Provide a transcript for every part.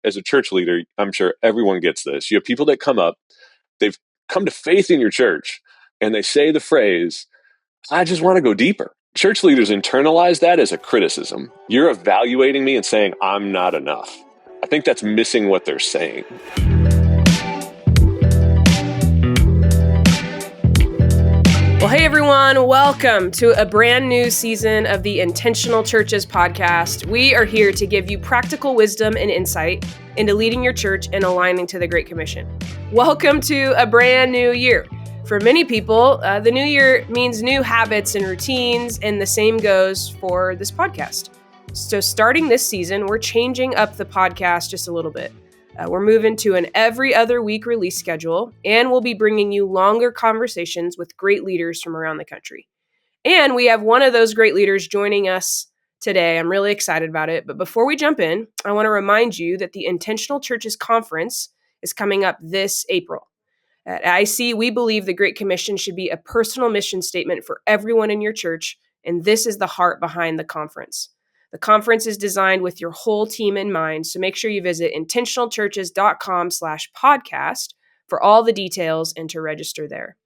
as a church leader, I'm sure everyone gets this. You have people that come up, they've come to faith in your church, and they say the phrase, I just want to go deeper. Church leaders internalize that as a criticism. You're evaluating me and saying I'm not enough. I think that's missing what they're saying. Well, hey everyone, welcome to a brand new season of the Intentional Churches podcast. We are here to give you practical wisdom and insight into leading your church and aligning to the Great Commission. Welcome to a brand new year. For many people, the new year means new habits and routines, and the same goes for this podcast. So starting this season, we're changing up the podcast just a little bit. We're moving to an every other week release schedule, and we'll be bringing you longer conversations with great leaders from around the country. And we have one of those great leaders joining us today. I'm really excited about it. But before we jump in, I want to remind you that the Intentional Churches Conference is coming up this April. At IC, we believe the Great Commission should be a personal mission statement for everyone in your church, and this is the heart behind the conference. The conference is designed with your whole team in mind, so make sure you visit intentionalchurches.com/podcast for all the details and to register there.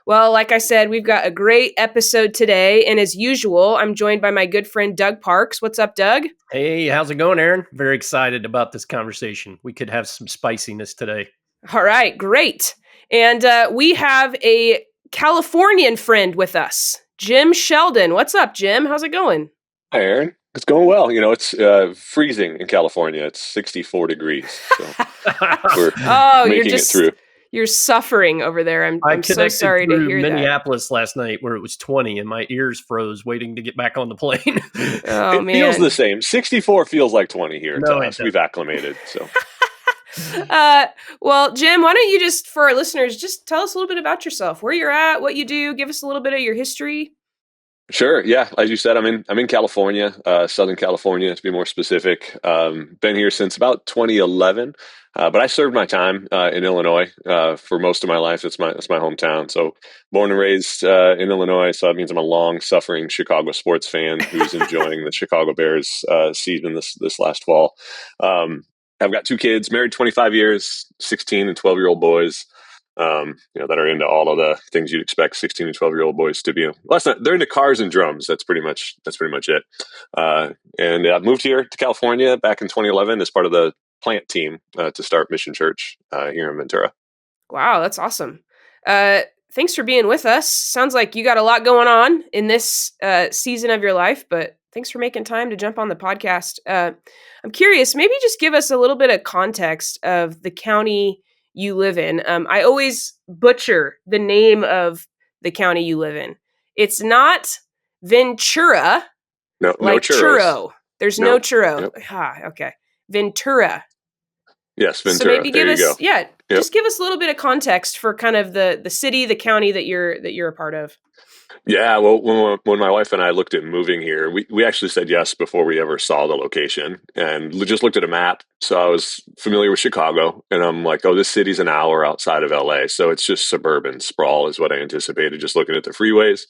Well, like I said, we've got a great episode today, and as usual, I'm joined by my good friend Doug Parks. What's up, Doug? Hey, how's it going, Erin? Very excited about this conversation. We could have some spiciness today. All right, great. And we have a Californian friend with us, Jim Sheldon. What's up, Jim? How's it going? Hi, Erin. It's going well. You know, it's freezing in California. It's 64 degrees. So we're making it through. You're suffering over there. I'm so sorry to hear Minneapolis last night where it was 20 and my ears froze waiting to get back on the plane. It feels the same. 64 feels like 20 here to us. We've acclimated. So. Well, Jim, why don't you just, for our listeners, just tell us a little bit about yourself, where you're at, what you do, give us a little bit of your history. Sure. Yeah. As you said, I'm in California, Southern California, to be more specific. Been here since about 2011, but I served my time in Illinois for most of my life. It's my hometown. So born and raised in Illinois. So that means I'm a long-suffering Chicago sports fan who's enjoying the Chicago Bears season this last fall. I've got two kids, married 25 years, 16 and 12-year-old boys. That are into all of the things you'd expect 16 and 12-year-old boys to be. Well, they're into cars and drums. That's pretty much it. And I moved here to California back in 2011 as part of the plant team to start Mission Church here in Ventura. Wow, that's awesome. Thanks for being with us. Sounds like you got a lot going on in this season of your life, but thanks for making time to jump on the podcast. I'm curious, maybe just give us a little bit of context of the county you live in. I always butcher the name of the county you live in. It's not Ventura. No churro. There's no churro. Yep. Okay. Ventura. Yes, Ventura. So maybe give us, just give us a little bit of context for kind of the city, the county that you're a part of. Yeah, well, when my wife and I looked at moving here, we actually said yes before we ever saw the location and just looked at a map. So I was familiar with Chicago and I'm like, oh, this city's an hour outside of LA. So it's just suburban sprawl is what I anticipated just looking at the freeways.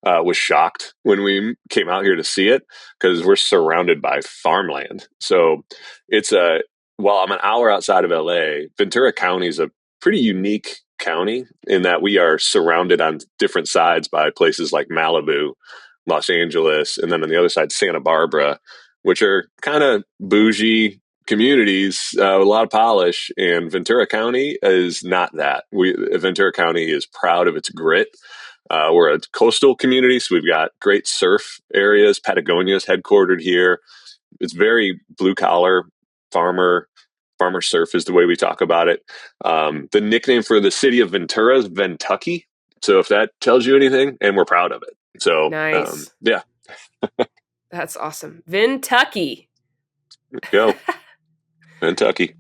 Was shocked when we came out here to see it because we're surrounded by farmland. So while I'm an hour outside of LA, Ventura County is a pretty unique county in that we are surrounded on different sides by places like Malibu, Los Angeles, and then on the other side, Santa Barbara, which are kind of bougie communities with a lot of polish. And Ventura County is not that. Ventura County is proud of its grit. We're a coastal community, so we've got great surf areas. Patagonia is headquartered here. It's very blue collar, farmer surf is the way we talk about it. The nickname for the city of Ventura is Ventucky. So if that tells you anything, and we're proud of it. So nice. Yeah. That's awesome. Ventucky. Go. Ventucky.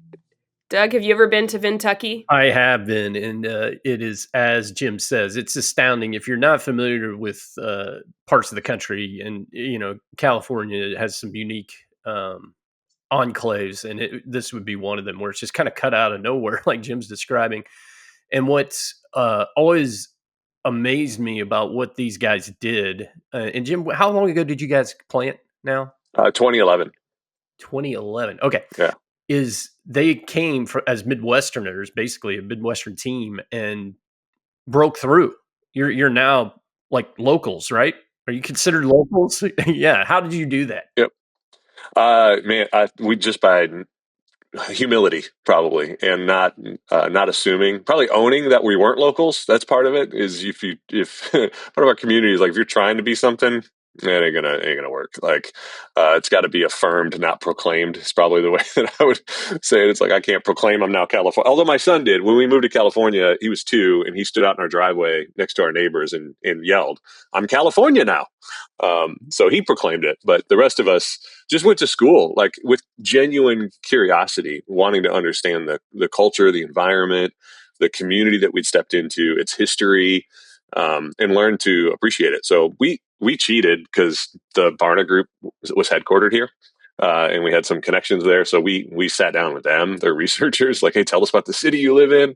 Doug, have you ever been to Ventucky? I have been, and it is, as Jim says, it's astounding. If you're not familiar with parts of the country, and California has some unique enclaves, and this would be one of them where it's just kind of cut out of nowhere, like Jim's describing. And what's always amazed me about what these guys did, and Jim, how long ago did you guys plant now? 2011. 2011. Okay. Yeah. is they came as Midwesterners, basically a Midwestern team, and broke through. You're now like locals, right? Are you considered locals? Yeah. How did you do that? Yep. Man, we just by humility probably, and not assuming, probably owning that we weren't locals. That's part of it. Is if part of our community is like, if you're trying to be something, it ain't gonna work. Like, it's got to be affirmed, not proclaimed. It's probably the way that I would say it. It's like, I can't proclaim I'm now California. Although my son did. When we moved to California, he was 2, and he stood out in our driveway next to our neighbors and yelled, "I'm California now." So he proclaimed it, but the rest of us just went to school, like with genuine curiosity, wanting to understand the culture, the environment, the community that we'd stepped into, its history, and learn to appreciate it. So we cheated because the Barna Group was headquartered here. And we had some connections there. So we sat down with them, their researchers, like, hey, tell us about the city you live in.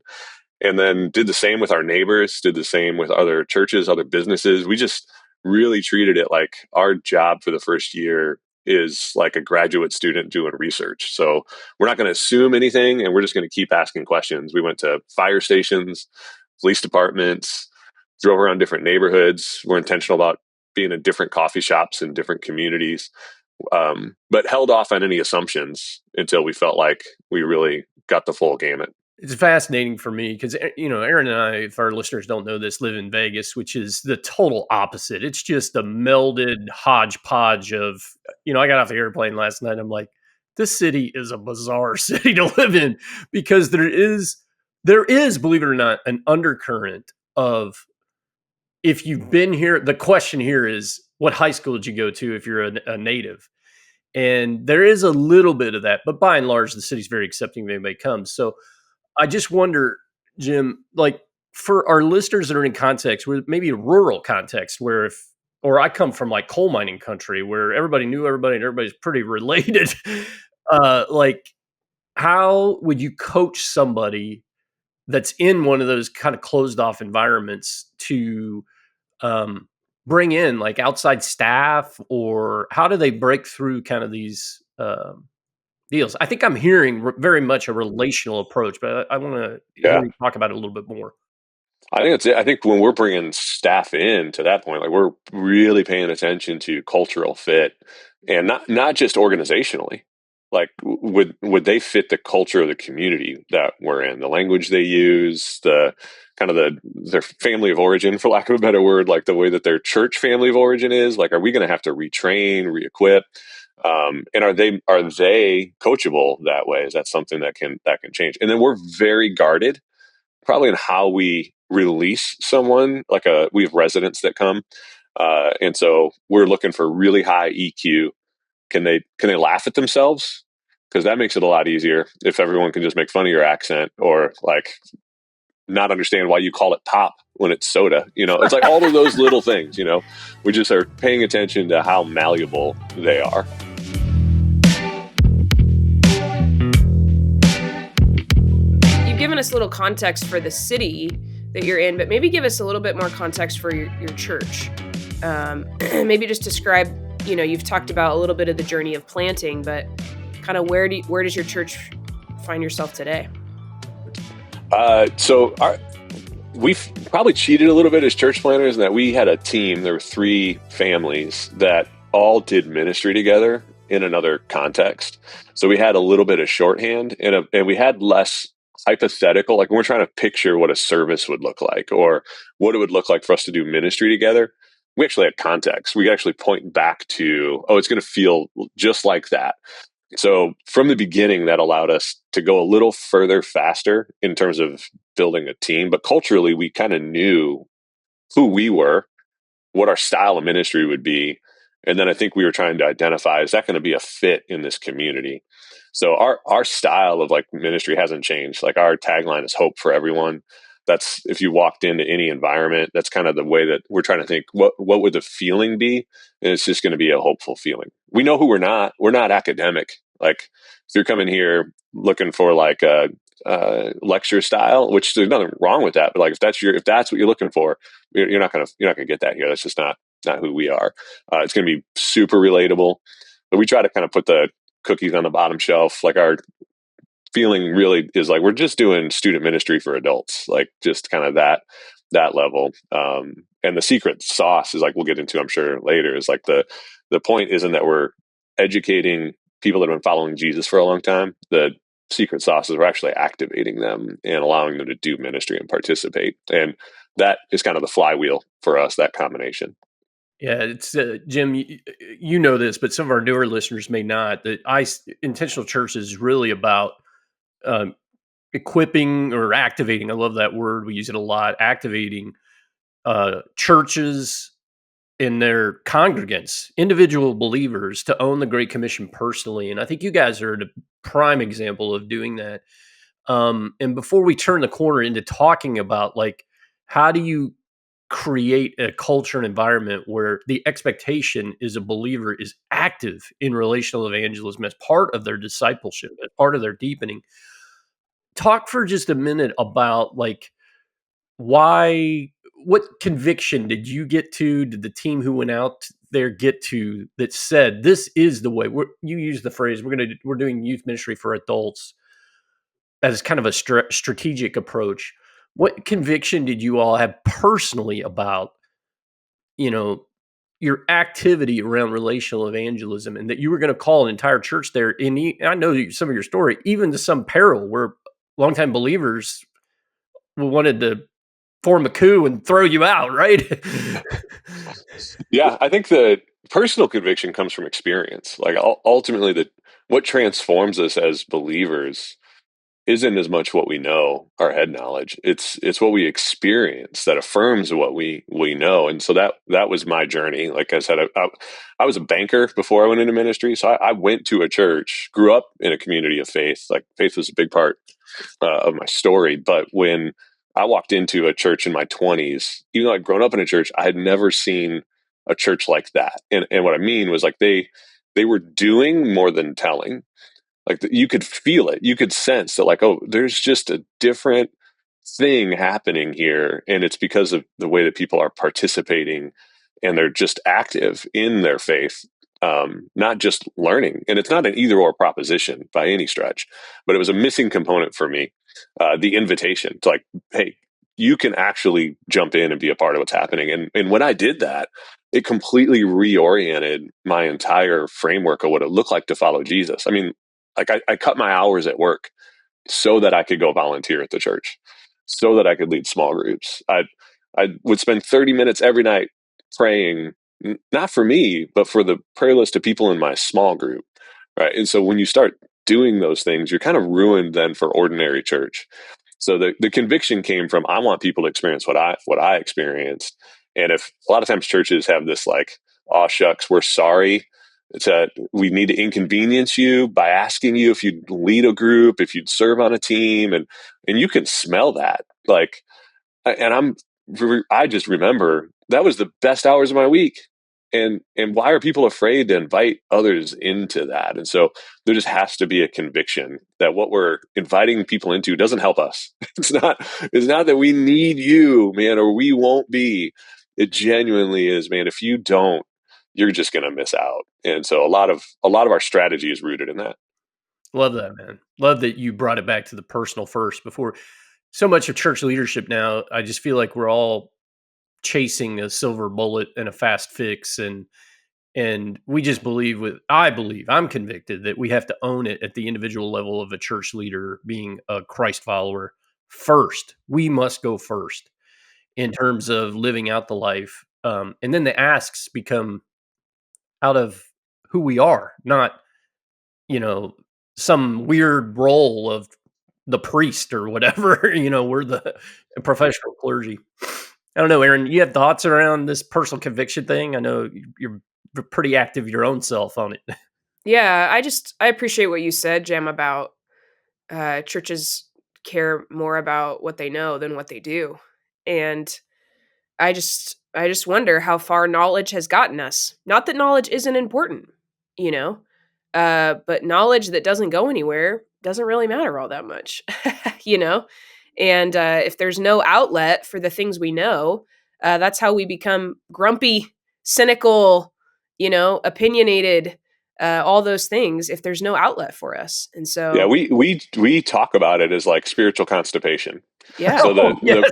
And then did the same with our neighbors, did the same with other churches, other businesses. We just really treated it like our job for the first year is like a graduate student doing research. So we're not going to assume anything, and we're just going to keep asking questions. We went to fire stations, police departments, drove around different neighborhoods. We're intentional about being in different coffee shops in different communities, but held off on any assumptions until we felt like we really got the full gamut. It's fascinating for me because, Erin and I, if our listeners don't know this, live in Vegas, which is the total opposite. It's just a melded hodgepodge of, I got off the airplane last night. I'm like, this city is a bizarre city to live in, because there is, believe it or not, an undercurrent of, if you've been here, the question here is, what high school did you go to if you're a native? And there is a little bit of that, but by and large, the city's very accepting of anybody comes. So I just wonder, Jim, like, for our listeners that are in context, where maybe a rural context, or I come from like coal mining country where everybody knew everybody and everybody's pretty related. Like, how would you coach somebody that's in one of those kind of closed off environments to um, bring in like outside staff, or how do they break through kind of these deals? I think I'm hearing very much a relational approach, but I want to hear Yeah. you talk about it a little bit more. I think that's it. I think when we're bringing staff in to that point, like, we're really paying attention to cultural fit, and not just organizationally. Like, would they fit the culture of the community that we're in, the language they use, the kind of their family of origin, for lack of a better word, like the way that their church family of origin is. Like, are we going to have to retrain, re-equip? And are they coachable that way? Is that something that can change? And then we're very guarded probably in how we release someone. Like, we have residents that come, and so we're looking for really high EQ. Can they laugh at themselves? Because that makes it a lot easier if everyone can just make fun of your accent, or like not understand why you call it pop when it's soda. It's like all of those little things. We just are paying attention to how malleable they are. Given us a little context for the city that you're in, but maybe give us a little bit more context for your church. Maybe just describe, you've talked about a little bit of the journey of planting, but kind of where does your church find yourself today? So we've probably cheated a little bit as church planners in that we had a team. There were 3 families that all did ministry together in another context. So we had a little bit of shorthand, and we had less hypothetical, like when we're trying to picture what a service would look like or what it would look like for us to do ministry together. We actually had context. We could actually point back to, it's going to feel just like that. So from the beginning, that allowed us to go a little further faster in terms of building a team. But culturally, we kind of knew who we were, what our style of ministry would be. And then I think we were trying to identify, is that going to be a fit in this community? So our style of like ministry hasn't changed. Like, our tagline is hope for everyone. That's, if you walked into any environment, that's kind of the way that we're trying to think, what would the feeling be? And it's just going to be a hopeful feeling. We know who we're not. We're not academic. Like, if you're coming here looking for like a lecture style, which there's nothing wrong with that, but like, if that's what you're looking for, you're not gonna get that here. That's just not who we are. It's going to be super relatable, but we try to kind of put the cookies on the bottom shelf. Like, feeling really is like we're just doing student ministry for adults, like just kind of that level. And the secret sauce is like we'll get into, I'm sure later, is like the point isn't that we're educating people that have been following Jesus for a long time. The secret sauce is we're actually activating them and allowing them to do ministry and participate. And that is kind of the flywheel for us, that combination. Yeah, it's Jim. You know this, but some of our newer listeners may not. That intentional church is really about um, equipping or activating. I love that word. We use it a lot. Activating churches and their congregants, individual believers, to own the Great Commission personally. And I think you guys are the prime example of doing that. And before we turn the corner into talking about like how do you create a culture and environment where the expectation is a believer is active in relational evangelism as part of their discipleship, as part of their deepening. Talk for just a minute about like why, what conviction did you get to? Did the team who went out there get to that said this is the way? You use the phrase we're doing youth ministry for adults as kind of a strategic approach. What conviction did you all have personally about you know your activity around relational evangelism, and that you were going to call an entire church there? I know some of your story, even to some peril, where longtime believers wanted to form a coup and throw you out, right? Yeah, I think the personal conviction comes from experience. Like ultimately, what transforms us as believers isn't as much what we know, our head knowledge. It's what we experience that affirms what we know. And so that was my journey. Like I said, I was a banker before I went into ministry, so I went to a church, grew up in a community of faith. Like faith was a big part of my story. But when I walked into a church in my 20s, even though I'd grown up in a church, I had never seen a church like that. And what I mean was like they were doing more than telling. Like you could feel it, you could sense that like, oh, there's just a different thing happening here, and it's because of the way that people are participating and they're just active in their faith, not just learning. And it's not an either or proposition by any stretch, but it was a missing component for me, the invitation to like, hey, you can actually jump in and be a part of what's happening. And when I did that, it completely reoriented my entire framework of what it looked like to follow Jesus. I mean, like I cut my hours at work so that I could go volunteer at the church, so that I could lead small groups. I would spend 30 minutes every night praying, not for me, but for the prayer list of people in my small group. Right. And so when you start doing those things, you're kind of ruined then for ordinary church. So the conviction came from, I want people to experience what I experienced. And if a lot of times churches have this like, oh shucks, we're sorry. We need to inconvenience you by asking you if you'd lead a group, if you'd serve on a team, and you can smell that. Like, and I just remember that was the best hours of my week. And why are people afraid to invite others into that? And so there just has to be a conviction that what we're inviting people into doesn't help us. It's not that we need you, man, or we won't be. It genuinely is, man. If you don't, you're just going to miss out. And so a lot of our strategy is rooted in that. Love that, man. Love that you brought it back to the personal first. Before so much of church leadership now, I just feel like we're all chasing a silver bullet and a fast fix, and we just I'm convicted that we have to own it at the individual level of a church leader being a Christ follower first. We must go first in terms of living out the life. And then the asks become out of who we are, not, you know, some weird role of the priest or whatever. We're the professional clergy. I don't know, Erin, you have thoughts around this personal conviction thing? I know you're pretty active your own self on it. Yeah, I appreciate what you said, Jam, about churches care more about what they know than what they do. And I just wonder how far knowledge has gotten us. Not that knowledge isn't important, you know, but knowledge that doesn't go anywhere doesn't really matter all that much, you know. And if there's no outlet for the things we know, that's how we become grumpy, cynical, opinionated, all those things if there's no outlet for us. And Yeah, so, we talk about it as like spiritual constipation. yeah. So Oh, yes.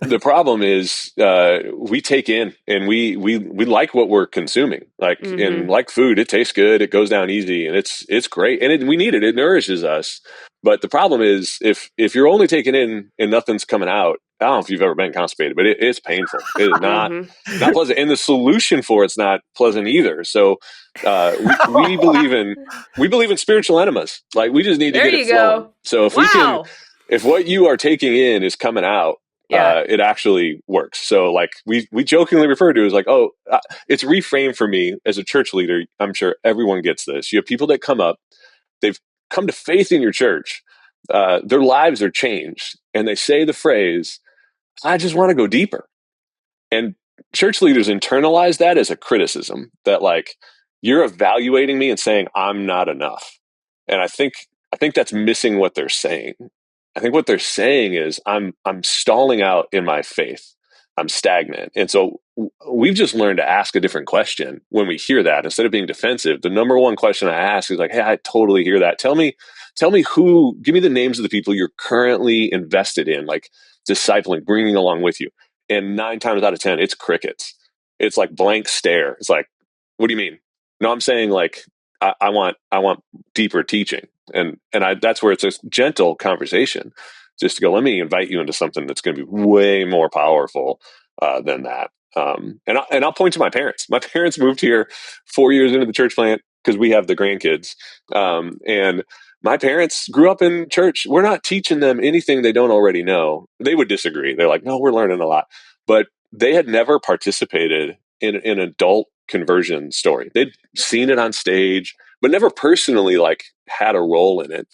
the problem is we take in and we like what we're consuming. Like Mm-hmm. in like food, it tastes good, it goes down easy, and it's great, and we need it. It nourishes us. But the problem is if you're only taking in and nothing's coming out. I don't know if you've ever been constipated, but it's painful. It is Mm-hmm. not pleasant, and the solution for it's not pleasant either. So we believe in spiritual enemas. Like we just need to There get it you flowing. go. So Wow. if what you are taking in is coming out, Yeah. it actually works. So like we jokingly refer to it as like, oh, it's reframed for me as a church leader. I'm sure everyone gets this. You have people that come up, they've come to faith in your church, their lives are changed, and they say the phrase, "I just want to go deeper." And church leaders internalize that as a criticism that like you're evaluating me and saying I'm not enough. And I think that's missing what they're saying. I think what they're saying is I'm stalling out in my faith. I'm stagnant. And so we've just learned to ask a different question when we hear that. Instead of being defensive, the number one question I ask is like, "Hey, I totally hear that. Tell me give me the names of the people you're currently invested in, like discipling, bringing along with you." And 9 times out of 10, it's crickets. It's like blank stare. It's like, what do you mean? No, I'm saying like, I want deeper teaching. That's where it's a gentle conversation, just to go, let me invite you into something that's going to be way more powerful than that. And I'll point to my parents. My parents moved here 4 years into the church plant because we have the grandkids. And my parents grew up in church. We're not teaching them anything they don't already know. They would disagree. They're like, no, we're learning a lot. But they had never participated in an adult conversion story. They'd seen it on stage, but never personally like had a role in it.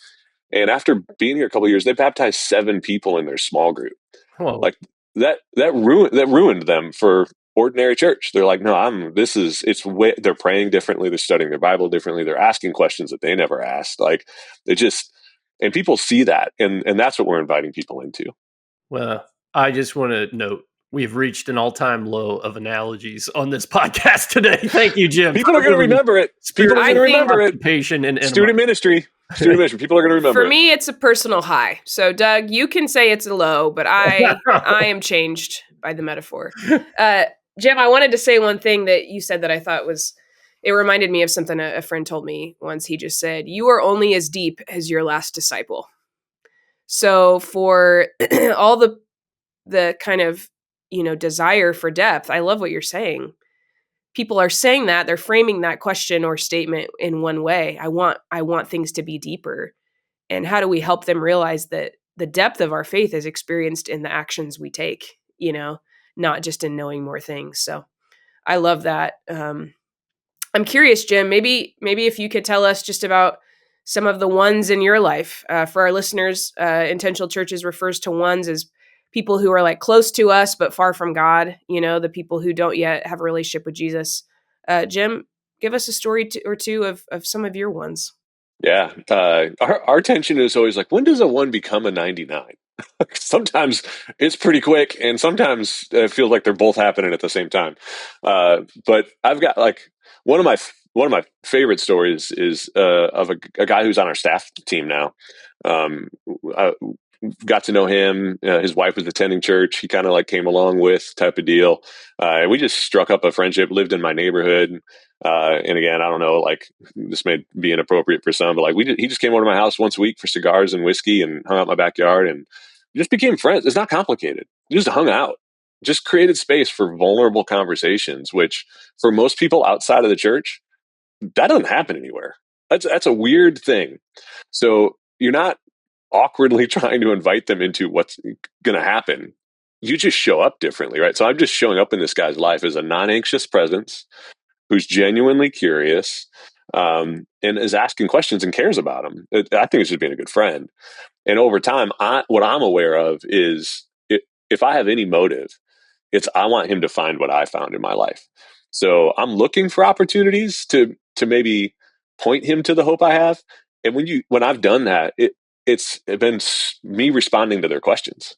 And after being here a couple of years, they baptized 7 people in their small group. Whoa. Like that ruined them for ordinary church. They're like, no, it's way, they're praying differently, they're studying their Bible differently, they're asking questions that they never asked. Like they just, and people see that, and that's what we're inviting people into. Well, I just want to note we've reached an all-time low of analogies on this podcast today. Thank you, Jim, People are for going to really remember it. People are spiritual going to I think remember it. occupation and Student ministry. People are going to remember for it. me, it's a personal high. So, Doug, you can say it's a low, but I am changed by the metaphor. Jim, I wanted to say one thing that you said that I thought it reminded me of something a friend told me once. He just said, "You are only as deep as your last disciple." So, for all the kind of desire for depth, I love what you're saying. People are saying that they're framing that question or statement in one way. I want things to be deeper. And how do we help them realize that the depth of our faith is experienced in the actions we take, not just in knowing more things. So I love that. I'm curious, Jim, maybe if you could tell us just about some of the ones in your life. For our listeners, intentional churches refers to ones as people who are like close to us but far from God, the people who don't yet have a relationship with Jesus. Jim, give us a story or two of some of your ones. Yeah. Our tension is always like, when does a 1 become a 99? Sometimes it's pretty quick, and sometimes it feels like they're both happening at the same time. But I've got like one of my favorite stories is of a guy who's on our staff team now. I got to know him. His wife was attending church. He kind of like came along with type of deal. And we just struck up a friendship, lived in my neighborhood. And again, I don't know, like this may be inappropriate for some, but like he just came over to my house once a week for cigars and whiskey and hung out in my backyard and just became friends. It's not complicated. We just hung out, just created space for vulnerable conversations, which for most people outside of the church, that doesn't happen anywhere. That's a weird thing. So you're not awkwardly trying to invite them into what's going to happen. You just show up differently, right? So I'm just showing up in this guy's life as a non-anxious presence who's genuinely curious, and is asking questions and cares about them. I think it's just being a good friend. And over time, what I'm aware of is if I have any motive, it's I want him to find what I found in my life. So I'm looking for opportunities to maybe point him to the hope I have. And when I've done that, it's been me responding to their questions.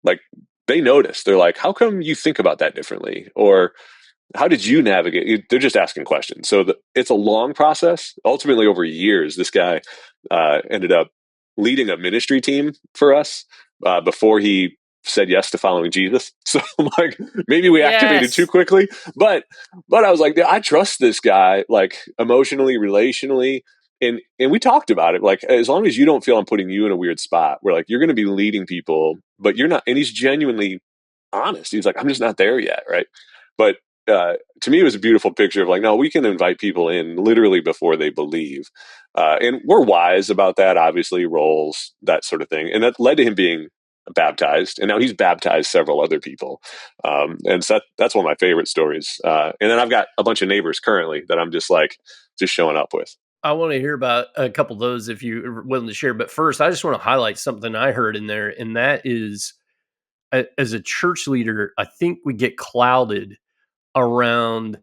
Like they notice, they're like, "How come you think about that differently?" Or how did you navigate? They're just asking questions. So it's a long process. Ultimately, over years, this guy ended up leading a ministry team for us before he said yes to following Jesus. So like maybe we activated too Yes. quickly, but I was like, yeah, I trust this guy, like emotionally, relationally. And we talked about it. Like, as long as you don't feel I'm putting you in a weird spot where like you're going to be leading people, but you're not, and he's genuinely honest. He's like, I'm just not there yet. Right. But to me, it was a beautiful picture of like, no, we can invite people in literally before they believe. And we're wise about that, obviously, roles, that sort of thing. And that led to him being baptized. And now he's baptized several other people. And so that's one of my favorite stories. And then I've got a bunch of neighbors currently that I'm just showing up with. I want to hear about a couple of those if you're willing to share. But first, I just want to highlight something I heard in there, and that is, as a church leader, I think we get clouded around,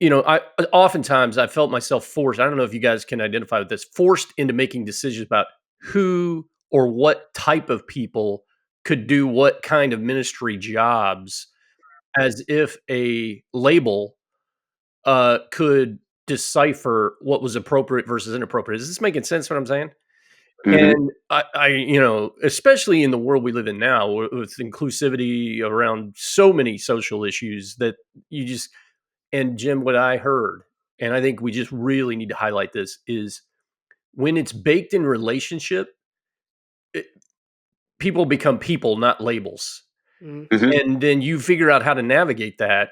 I oftentimes I felt myself forced. I don't know if you guys can identify with this, forced into making decisions about who or what type of people could do what kind of ministry jobs, as if a label could decipher what was appropriate versus inappropriate. Is this making sense what I'm saying? Mm-hmm. And especially in the world we live in now with inclusivity around so many social issues that you just, and Jim, what I heard, and I think we just really need to highlight this, is when it's baked in relationship, people become people, not labels. Mm-hmm. And then you figure out how to navigate that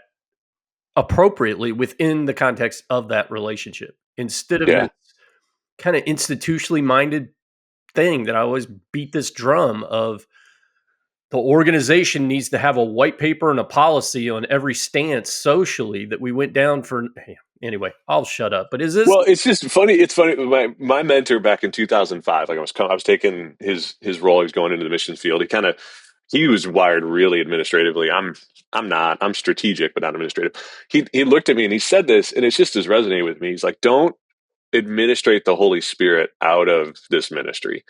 appropriately within the context of that relationship instead of Yeah. this kind of institutionally minded thing that I always beat this drum of. The organization needs to have a white paper and a policy on every stance socially that we went down for. Anyway, I'll shut up. But is this? Well, it's just funny. It's funny. My mentor back in 2005, like I was taking his role. He was going into the missions field. He was wired really administratively. I'm not. I'm strategic, but not administrative. He looked at me and he said this, and it's just as resonated with me. He's like, "Don't administrate the Holy Spirit out of this ministry."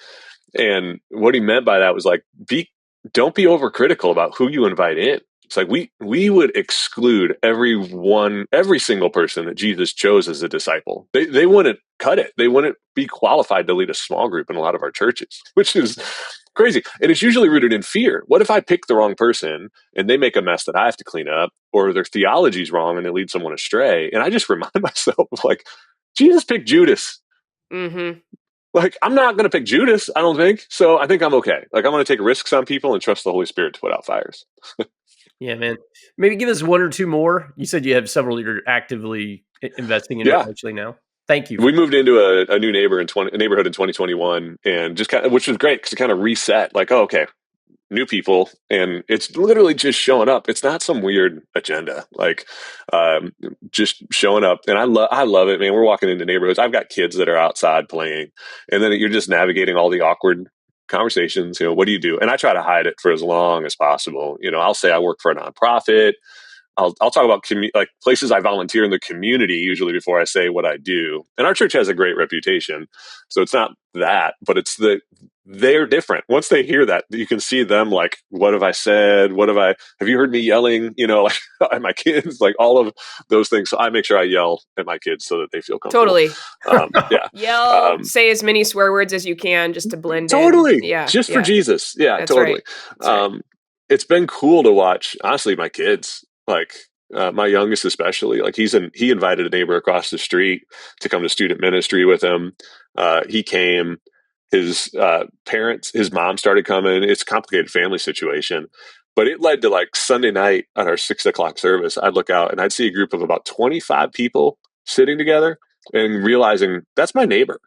And what he meant by that was like, don't be overcritical about who you invite in. It's like we would exclude every single person that Jesus chose as a disciple. They wouldn't cut it. They wouldn't be qualified to lead a small group in a lot of our churches, which is crazy. And it's usually rooted in fear. What if I pick the wrong person and they make a mess that I have to clean up, or their theology's wrong and they lead someone astray? And I just remind myself of like, Jesus picked Judas. Mm-hmm. Like, I'm not going to pick Judas, I don't think. So I think I'm okay. Like, I'm going to take risks on people and trust the Holy Spirit to put out fires. Yeah, man. Maybe give us one or two more. You said you have several you're actively investing in actually now. Thank you. We moved into a new neighborhood in 2021, and just kind of, which was great because it kind of reset. Like, oh, okay, new people, and it's literally just showing up. It's not some weird agenda, like just showing up. And I love it, man. We're walking into neighborhoods. I've got kids that are outside playing, and then you're just navigating all the awkward conversations. What do you do? And I try to hide it for as long as possible. I'll say I work for a nonprofit. I'll talk about like places I volunteer in the community usually before I say what I do. And our church has a great reputation, so it's not that, but it's they're different. Once they hear that, you can see them like, what have I said? Have you heard me yelling, like at my kids, like all of those things. So I make sure I yell at my kids so that they feel comfortable. Totally. Yeah. Yell, say as many swear words as you can just to blend totally. in. Yeah. Just for Jesus. Yeah, That's totally. Right. It's been cool to watch, honestly, my kids, like my youngest especially, like he invited a neighbor across the street to come to student ministry with him. He came. His parents, his mom started coming. It's a complicated family situation, but it led to like Sunday night at our 6:00 service. I'd look out and I'd see a group of about 25 people sitting together and realizing that's my neighbor.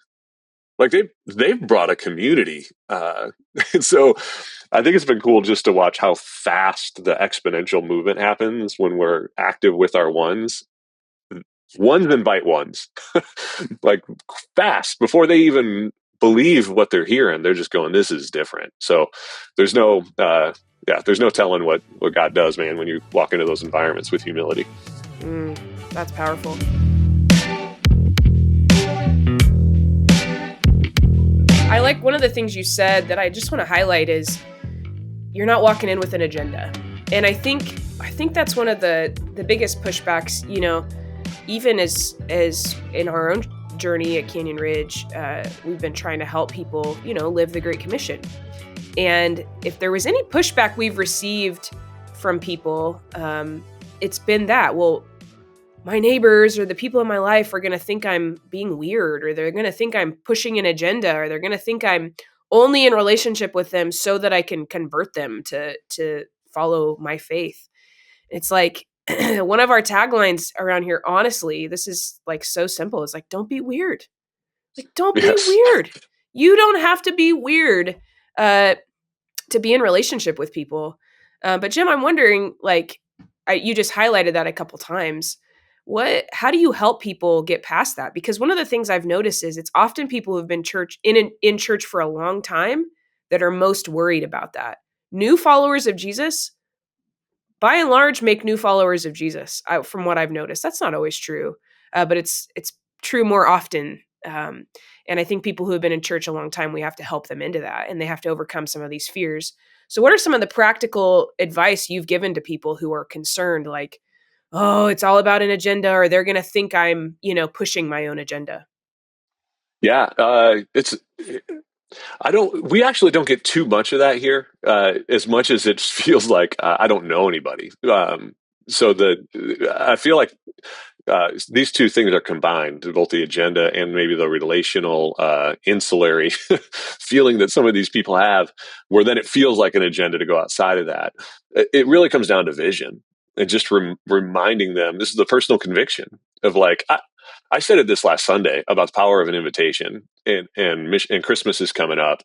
Like they've brought a community. And so I think it's been cool just to watch how fast the exponential movement happens when we're active with our ones. Ones invite ones, like fast before they even believe what they're hearing. They're just going, this is different. So there's no telling what God does, man, when you walk into those environments with humility. That's powerful. I like one of the things you said that I just want to highlight is you're not walking in with an agenda. And I think that's one of the biggest pushbacks, even as in our own journey at Canyon Ridge, we've been trying to help people, live the Great Commission. And if there was any pushback we've received from people, it's been that, well, my neighbors or the people in my life are going to think I'm being weird, or they're going to think I'm pushing an agenda, or they're going to think I'm only in relationship with them so that I can convert them to follow my faith. It's like one of our taglines around here, honestly, this is like so simple. It's like, don't be weird. Like, don't be Yes. weird. You don't have to be weird to be in relationship with people. But Jim, I'm wondering, like, you just highlighted that a couple times. How do you help people get past that? Because one of the things I've noticed is it's often people who've been in church for a long time that are most worried about that. New followers of Jesus, by and large, make new followers of Jesus. From what I've noticed, that's not always true, but it's true more often. And I think people who have been in church a long time, we have to help them into that, and they have to overcome some of these fears. So, what are some of the practical advice you've given to people who are concerned, like, oh, it's all about an agenda, or they're going to think I'm, pushing my own agenda? Yeah, it's I don't. We actually don't get too much of that here, as much as it feels like I don't know anybody. So I feel like these two things are combined, both the agenda and maybe the relational, insulary feeling that some of these people have, where then it feels like an agenda to go outside of that. It really comes down to vision and just reminding them this is the personal conviction of like, I said it this last Sunday about the power of an invitation, and Christmas is coming up,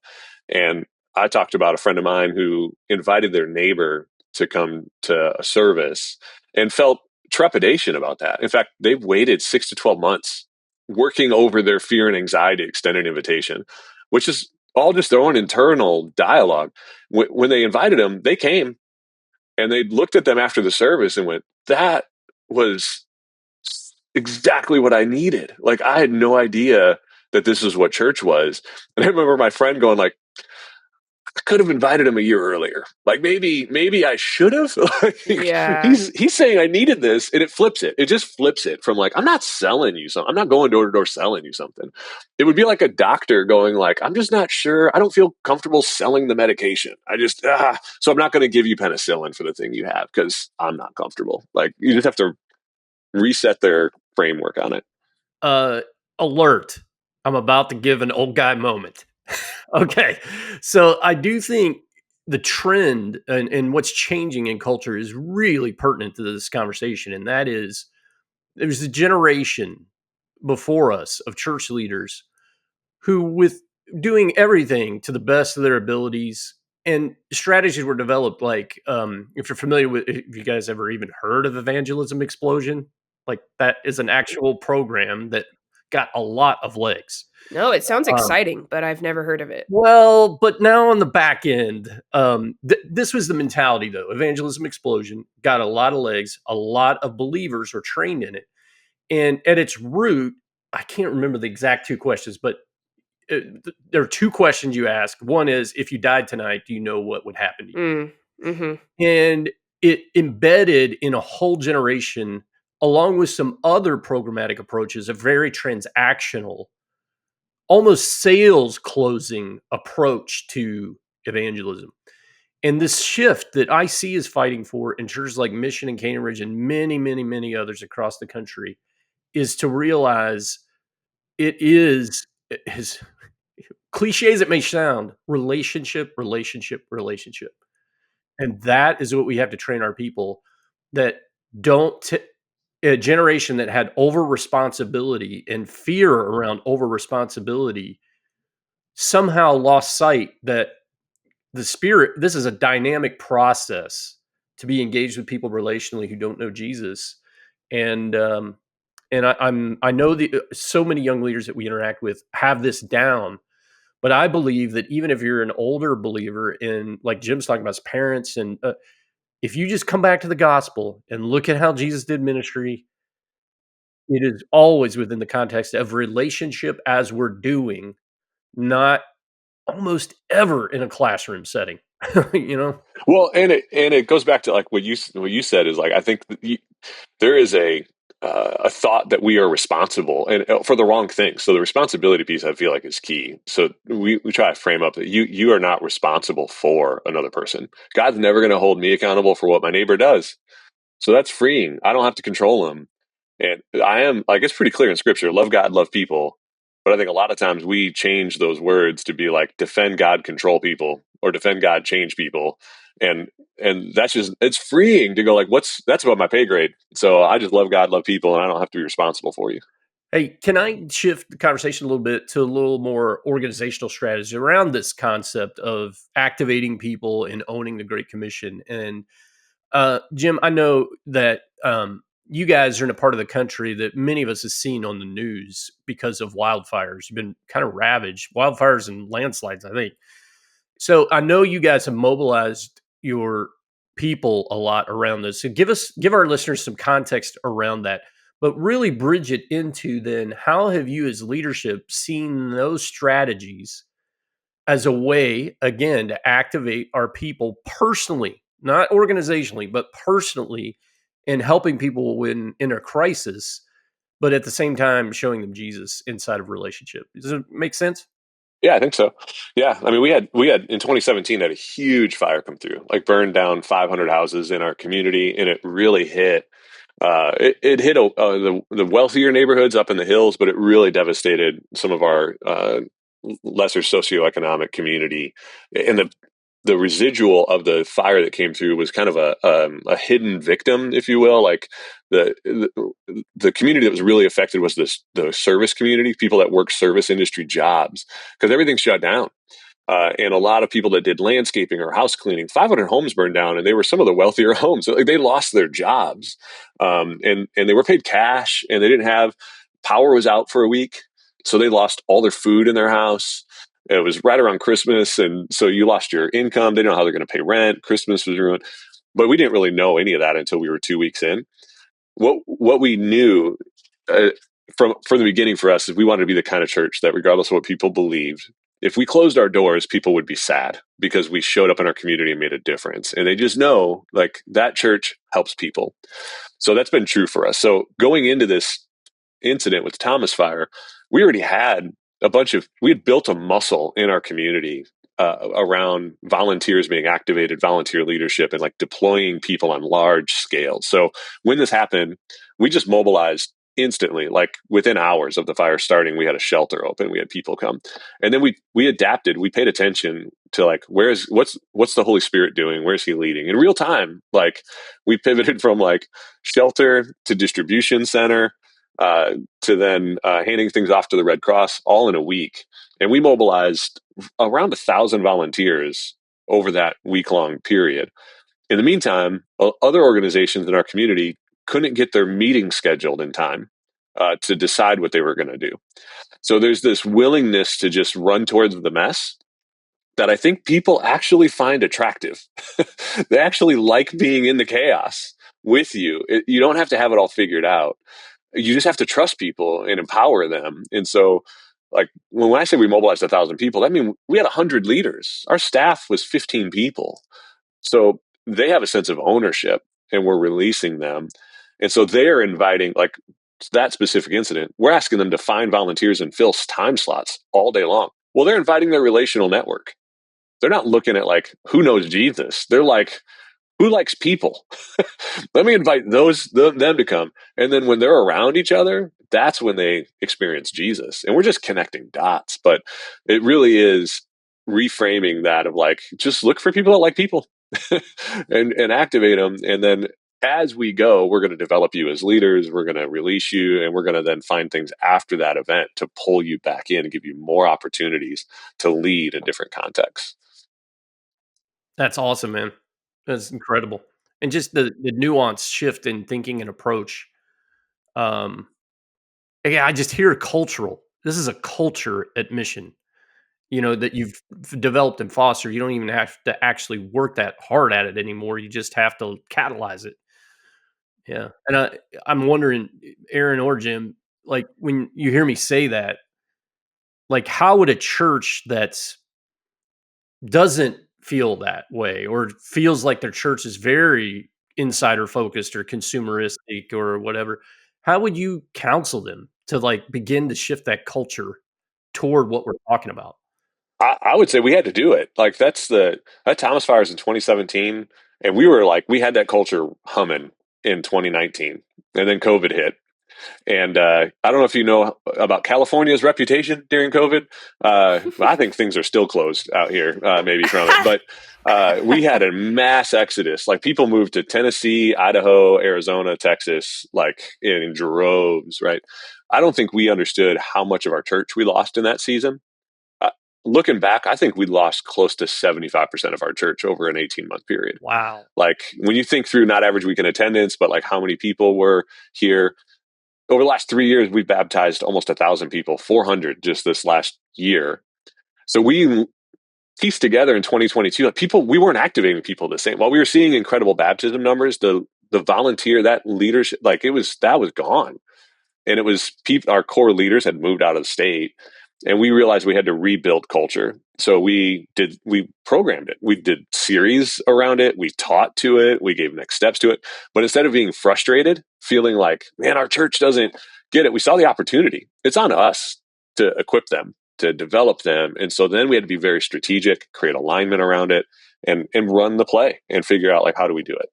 and I talked about a friend of mine who invited their neighbor to come to a service and felt trepidation about that. In fact, they've waited 6 to 12 months working over their fear and anxiety to extend an invitation, which is all just their own internal dialogue. When they invited them, they came and they looked at them after the service and went, that was exactly what I needed. Like, I had no idea that this is what church was. And I remember my friend going like, I could have invited him a year earlier. Like, maybe I should have. Like, Yeah. he's saying I needed this, and it flips it. It just flips it from like, I'm not selling you something. I'm not going door to door selling you something. It would be like a doctor going like, I'm just not sure. I don't feel comfortable selling the medication. So I'm not going to give you penicillin for the thing you have because I'm not comfortable. Like, you just have to reset their framework on it. Uh, Alert. I'm about to give an old guy moment. Okay. So I do think the trend and what's changing in culture is really pertinent to this conversation. And that is there's a generation before us of church leaders who, with doing everything to the best of their abilities, and strategies were developed, like, if you're familiar with, if you guys ever even heard of Evangelism Explosion, like that is an actual program that got a lot of legs. No, it sounds Um, exciting, but I've never heard of it. well, but now on the back end, this was the mentality though. Evangelism Explosion got a lot of legs. A lot of believers are trained in it, and at its root, I can't remember the exact two questions, but there are two questions you ask. One is, if you died tonight, do you know what would happen to you? Mm. Mm-hmm. And it embedded in a whole generation, along with some other programmatic approaches, a very transactional, almost sales closing approach to evangelism. And this shift that I see is fighting for in churches like Mission and Canyon Ridge and many, many, many others across the country is to realize it is, as cliche as it may sound, relationship, relationship, relationship. And that is what we have to train our people that don't a generation that had over responsibility and fear around over responsibility somehow lost sight that the spirit, this is a dynamic process to be engaged with people relationally who don't know Jesus. And I know the so many young leaders that we interact with have this down, but I believe that even if you're an older believer in, like Jim's talking about, his parents, and if you just come back to the gospel and look at how Jesus did ministry, it is always within the context of relationship as we're doing, not almost ever in a classroom setting. you know? Well, and it goes back to like what you said is like I think that there is a thought that we are responsible and for the wrong thing. So the responsibility piece I feel like is key. So we try to frame up that you are not responsible for another person. God's never going to hold me accountable for what my neighbor does. So that's freeing. I don't have to control them. And I am like, it's pretty clear in scripture, love God, love people. But I think a lot of times we change those words to be like defend God, control people, or defend God, change people. And that's just, it's freeing to go like, that's about my pay grade. So I just love God, love people, and I don't have to be responsible for you. Hey, can I shift the conversation a little bit to a little more organizational strategy around this concept of activating people and owning the Great Commission? And Jim, I know that you guys are in a part of the country that many of us have seen on the news because of wildfires. You've been kind of ravaged, wildfires and landslides, I think. So I know you guys have mobilized your people a lot around this. So give our listeners some context around that, but really bridge it into then how have you as leadership seen those strategies as a way again to activate our people personally, not organizationally, but personally in helping people when in a crisis, but at the same time showing them Jesus inside of relationship. Does it make sense? Yeah, I think so. Yeah, I mean, we had in 2017 had a huge fire come through, like burned down 500 houses in our community, and it really hit. It hit the wealthier neighborhoods up in the hills, but it really devastated some of our lesser socioeconomic community. And the residual of the fire that came through was kind of a hidden victim, if you will. Like the community that was really affected was the service community, people that work service industry jobs, because everything shut down. And a lot of people that did landscaping or house cleaning, 500 homes burned down, and they were some of the wealthier homes. So, like, they lost their jobs, and they were paid cash, and they didn't have power was out for a week, so they lost all their food in their house. It was right around Christmas, and so you lost your income. They don't know how they're going to pay rent. Christmas was ruined, but we didn't really know any of that until we were 2 weeks in. What we knew uh, from the beginning for us is we wanted to be the kind of church that, regardless of what people believed, if we closed our doors, people would be sad because we showed up in our community and made a difference. And they just know like that church helps people. So that's been true for us. So going into this incident with Thomas Fire, we already had we had built a muscle in our community around volunteers being activated, volunteer leadership, and like deploying people on large scales. So when this happened, we just mobilized instantly. Like within hours of the fire starting, we had a shelter open, we had people come, and then we adapted. We paid attention to like what's the Holy Spirit doing, where's he leading in real time. Like we pivoted from like shelter to distribution center, to then handing things off to the Red Cross, all in a week. And we mobilized around 1,000 volunteers over that week-long period. In the meantime, other organizations in our community couldn't get their meeting scheduled in time to decide what they were going to do. So there's this willingness to just run towards the mess that I think people actually find attractive. They actually like being in the chaos with you. You don't have to have it all figured out. You just have to trust people and empower them. And so, like when I say we mobilized 1,000 people, that means we had 100 leaders. Our staff was 15 people. So they have a sense of ownership, and we're releasing them. And so they're inviting, like that specific incident, we're asking them to find volunteers and fill time slots all day long. Well, they're inviting their relational network. They're not looking at like who knows Jesus. They're like, who likes people? Let me invite them to come. And then when they're around each other, that's when they experience Jesus. And we're just connecting dots. But it really is reframing that of like, just look for people that like people and activate them. And then as we go, we're going to develop you as leaders. We're going to release you, and we're going to then find things after that event to pull you back in and give you more opportunities to lead in different contexts. That's awesome, man. That's incredible. And just the nuance shift in thinking and approach. Um, yeah, I just hear cultural. This is a culture at mission, that you've developed and fostered. You don't even have to actually work that hard at it anymore. You just have to catalyze it. Yeah. And I'm wondering, Aaron or Jim, like when you hear me say that, like how would a church that's doesn't feel that way or feels like their church is very insider focused or consumeristic or whatever, how would you counsel them to like begin to shift that culture toward what we're talking about? I would say we had to do it. Like that Thomas Fires in 2017, and we had that culture humming in 2019, and then COVID hit. And I don't know if you know about California's reputation during COVID. I think things are still closed out here, maybe from it. But we had a mass exodus. Like people moved to Tennessee, Idaho, Arizona, Texas, like in droves, right? I don't think we understood how much of our church we lost in that season. Uh, Looking back, I think we lost close to 75% of our church over an 18-month period. Wow. Like when you think through not average week in attendance, but like how many people were here over the last 3 years, we've baptized almost 1,000 people, 400 just this last year. So we pieced together in 2022, like we weren't activating people the same. While we were seeing incredible baptism numbers, the volunteer, that leadership, like that was gone. And it was our core leaders had moved out of the state, and we realized we had to rebuild culture. So we programmed it. We did series around it. We taught to it. We gave next steps to it. But instead of being frustrated, feeling like, man, our church doesn't get it, we saw the opportunity. It's on us to equip them, to develop them. And so then we had to be very strategic, create alignment around it, and run the play and figure out like, how do we do it?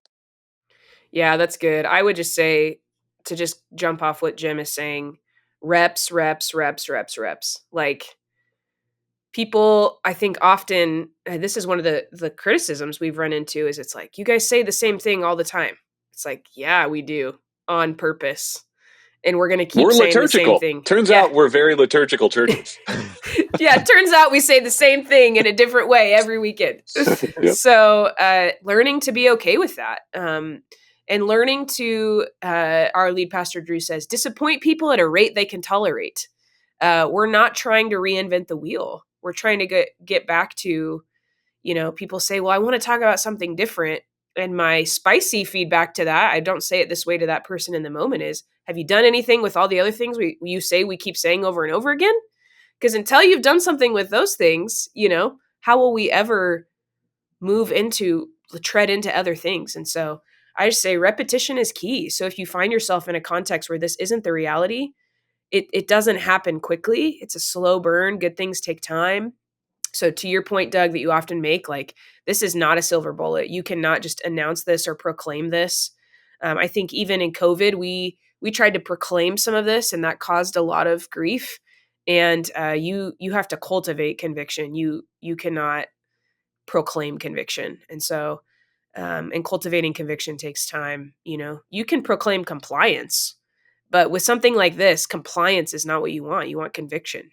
Yeah, that's good. I would just say, to just jump off what Jim is saying, reps, reps, reps, reps, reps. Like people, I think often, this is one of the criticisms we've run into, is it's like, you guys say the same thing all the time. It's like, yeah, we do, on purpose. And we're going to keep We're saying the same liturgical. thing. Turns Yeah. out we're very liturgical churches. Yeah, it turns out we say the same thing in a different way every weekend. Yep. So learning to be okay with that. And learning to, our lead pastor Drew says, disappoint people at a rate they can tolerate. We're not trying to reinvent the wheel. We're trying to get back to, people say, well, I want to talk about something different. And my spicy feedback to that, I don't say it this way to that person in the moment, is, have you done anything with all the other things you say we keep saying over and over again? Because until you've done something with those things, how will we ever tread into other things? And so I just say repetition is key. So if you find yourself in a context where this isn't the reality, it doesn't happen quickly. It's a slow burn. Good things take time. So to your point, Doug, that you often make, like, this is not a silver bullet. You cannot just announce this or proclaim this. I think even in COVID, we tried to proclaim some of this, and that caused a lot of grief. And you have to cultivate conviction. You cannot proclaim conviction. And so, and cultivating conviction takes time. You can proclaim compliance, but with something like this, compliance is not what you want. You want conviction.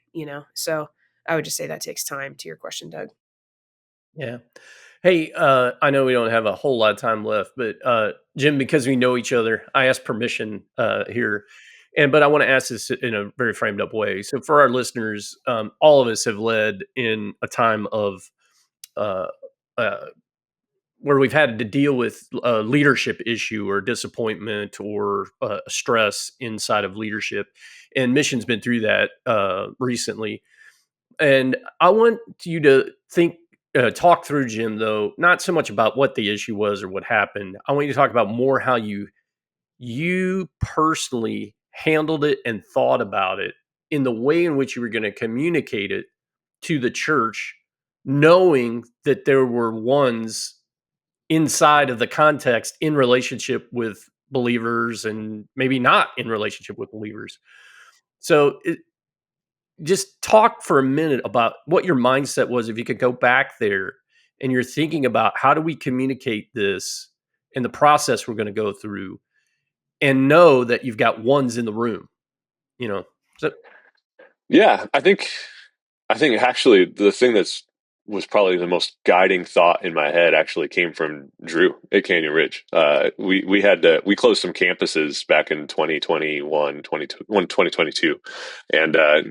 So I would just say that takes time, to your question, Doug. Yeah. Hey, I know we don't have a whole lot of time left, but Jim, because we know each other, I asked permission here, but I want to ask this in a very framed up way. So, for our listeners, all of us have led in a time of uh, uh, where we've had to deal with a leadership issue or disappointment or stress inside of leadership, and Mission's been through that recently. And I want you to talk through, Jim, though, not so much about what the issue was or what happened. I want you to talk about more how you personally handled it and thought about it in the way in which you were going to communicate it to the church, knowing that there were ones inside of the context in relationship with believers and maybe not in relationship with believers. So just talk for a minute about what your mindset was if you could go back there and you're thinking about how do we communicate this and the process we're going to go through and know that you've got ones in the room, so Yeah, I think actually the thing was probably the most guiding thought in my head actually came from Drew at Canyon Ridge. We closed some campuses back in 2022, and I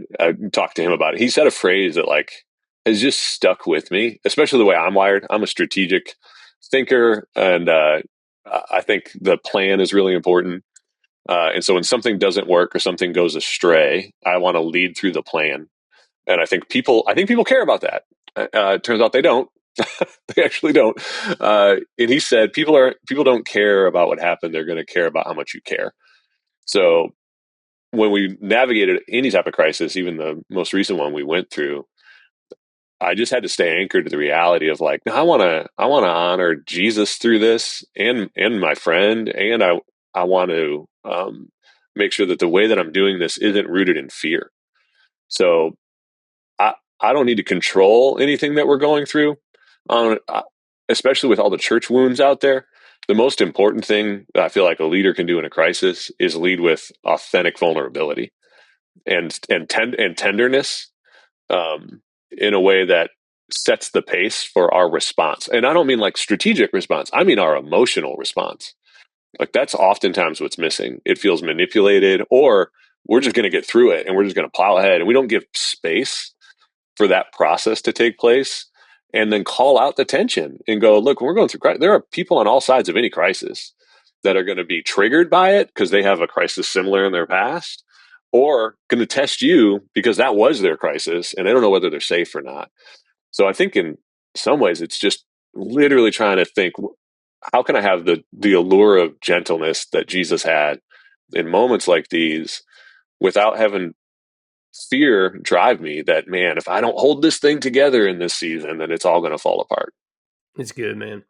talked to him about it. He said a phrase that like has just stuck with me, especially the way I'm wired. I'm a strategic thinker, and I think the plan is really important. And so when something doesn't work or something goes astray, I want to lead through the plan. And I think people care about that. It turns out they don't. They actually don't. And he said, people don't care about what happened. They're going to care about how much you care. So when we navigated any type of crisis, even the most recent one we went through, I just had to stay anchored to the reality of like, no, I want to honor Jesus through this, and my friend, and I want to make sure that the way that I'm doing this isn't rooted in fear. So I don't need to control anything that we're going through, especially with all the church wounds out there. The most important thing that I feel like a leader can do in a crisis is lead with authentic vulnerability and tenderness, in a way that sets the pace for our response. And I don't mean like strategic response. I mean our emotional response. Like that's oftentimes what's missing. It feels manipulated, or we're just going to get through it and we're just going to plow ahead, and we don't give space for that process to take place, and then call out the tension and go, look, when we're going through crisis, there are people on all sides of any crisis that are going to be triggered by it because they have a crisis similar in their past, or going to test you because that was their crisis and they don't know whether they're safe or not. So I think in some ways it's just literally trying to think, how can I have the allure of gentleness that Jesus had in moments like these without having fear drive me that, man, if I don't hold this thing together in this season, then it's all going to fall apart. It's good, man.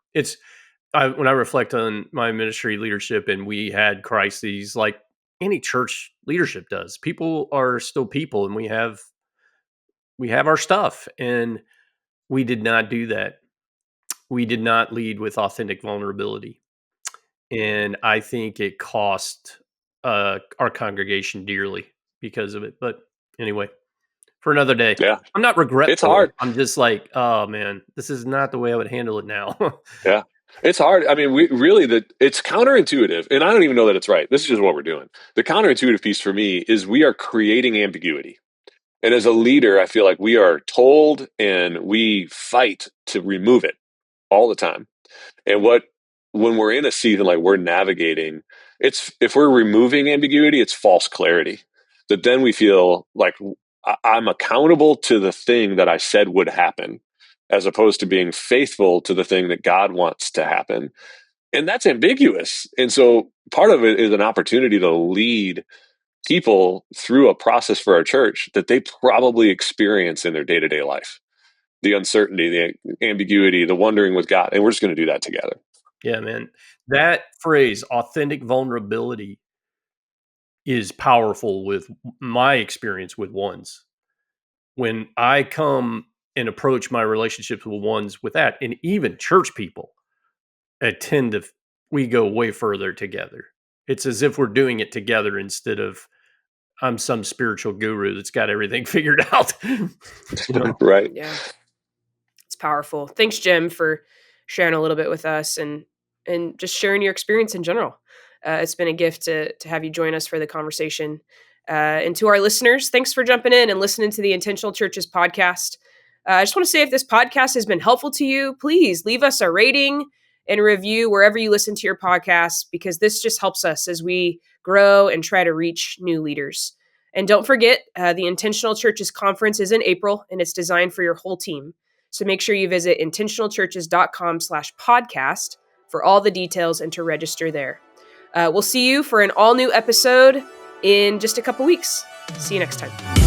When I reflect on my ministry leadership, and we had crises like any church leadership does. People are still people, and we have our stuff, and we did not do that. We did not lead with authentic vulnerability, and I think it cost our congregation dearly because of it. But anyway, for another day. Yeah. I'm not It's regretful. hard. I'm just like, oh man, this is not the way I would handle it now. Yeah. It's hard. I mean, it's counterintuitive, and I don't even know that it's right. This is just what we're doing. The counterintuitive piece for me is we are creating ambiguity. And as a leader, I feel like we are told and we fight to remove it all the time. And when we're in a season like we're navigating, it's, if we're removing ambiguity, it's false clarity. That then we feel like I'm accountable to the thing that I said would happen, as opposed to being faithful to the thing that God wants to happen. And that's ambiguous. And so part of it is an opportunity to lead people through a process for our church that they probably experience in their day-to-day life. The uncertainty, the ambiguity, the wondering with God. And we're just going to do that together. Yeah, man. That phrase, authentic vulnerability, is powerful with my experience with ones. When I come and approach my relationships with ones with that, and even church people, we go way further together. It's as if we're doing it together instead of I'm some spiritual guru that's got everything figured out. Right. Yeah. It's powerful. Thanks, Jim, for sharing a little bit with us and just sharing your experience in general. It's been a gift to have you join us for the conversation. And to our listeners, thanks for jumping in and listening to the Intentional Churches podcast. I just want to say, if this podcast has been helpful to you, please leave us a rating and review wherever you listen to your podcasts, because this just helps us as we grow and try to reach new leaders. And don't forget, the Intentional Churches Conference is in April, and it's designed for your whole team. So make sure you visit intentionalchurches.com/podcast for all the details and to register there. We'll see you for an all new episode in just a couple weeks. See you next time.